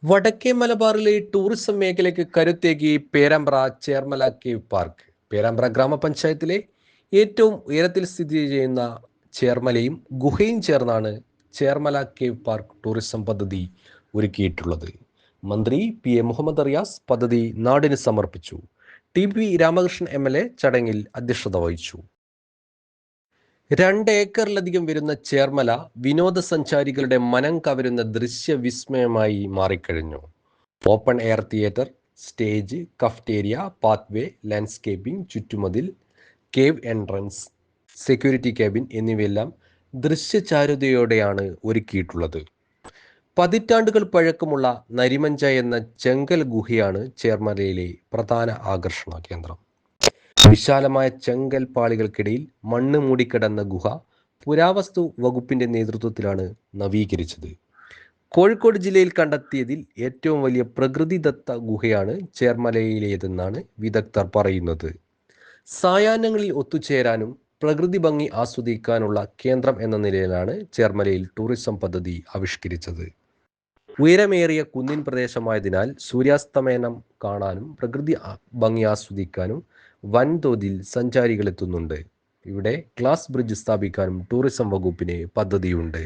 വടക്കേ മലബാറിലെ ടൂറിസം മേഖലയ്ക്ക് കരുത്തേകി പേരാമ്പ്ര ചേർമല കേവ് പാർക്ക്. പേരാമ്പ്ര ഗ്രാമപഞ്ചായത്തിലെ ഏറ്റവും ഉയരത്തിൽ സ്ഥിതി ചെയ്യുന്ന ചേർമലയും ഗുഹയും ചേർന്നാണ് ചേർമല കേവ് പാർക്ക് ടൂറിസം പദ്ധതി ഒരുക്കിയിട്ടുള്ളത്. മന്ത്രി പി എ മുഹമ്മദ് റിയാസ് പദ്ധതി നാടിന് സമർപ്പിച്ചു. ടി രാമകൃഷ്ണൻ MLA ചടങ്ങിൽ അധ്യക്ഷത വഹിച്ചു. 2 ഏക്കറിലധികം വരുന്ന ചേർമല വിനോദസഞ്ചാരികളുടെ മനം കവരുന്ന ദൃശ്യവിസ്മയമായി മാറിക്കഴിഞ്ഞു. Open air theatre, stage, cafeteria, pathway, landscaping, ചുറ്റുമതിൽ, കേവ് എൻട്രൻസ്, സെക്യൂരിറ്റി ക്യാബിൻ എന്നിവയെല്ലാം ദൃശ്യചാരുതയോടെയാണ് ഒരുക്കിയിട്ടുള്ളത്. പതിറ്റാണ്ടുകൾ പഴക്കമുള്ള നരിമഞ്ച എന്ന ചെങ്കൽ ഗുഹയാണ് ചേർമലയിലെ പ്രധാന ആകർഷണ കേന്ദ്രം. വിശാലമായ ചെങ്കൽ പാളികൾക്കിടയിൽ മണ്ണ് മൂടിക്കിടന്ന ഗുഹ പുരാവസ്തു വകുപ്പിന്റെ നേതൃത്വത്തിലാണ് നവീകരിച്ചത്. കോഴിക്കോട് ജില്ലയിൽ കണ്ടെത്തിയതിൽ ഏറ്റവും വലിയ പ്രകൃതിദത്ത ഗുഹയാണ് ചേർമലയിലേതെന്നാണ് വിദഗ്ധർ പറയുന്നത്. സായാഹ്നങ്ങളിൽ ഒത്തുചേരാനും പ്രകൃതി ഭംഗി ആസ്വദിക്കാനുള്ള കേന്ദ്രം എന്ന നിലയിലാണ് ചേർമലയിൽ ടൂറിസം പദ്ധതി ആവിഷ്കരിച്ചത്. ഉയരമേറിയ കുന്നിൻ പ്രദേശമായതിനാൽ സൂര്യാസ്തമനം കാണാനും പ്രകൃതി ഭംഗി ആസ്വദിക്കാനും വൻതോതിൽ സഞ്ചാരികൾ എത്തുന്നുണ്ട്. ഇവിടെ ഗ്ലാസ് ബ്രിഡ്ജ് സ്ഥാപിക്കാനും ടൂറിസം വകുപ്പിന് പദ്ധതിയുണ്ട്.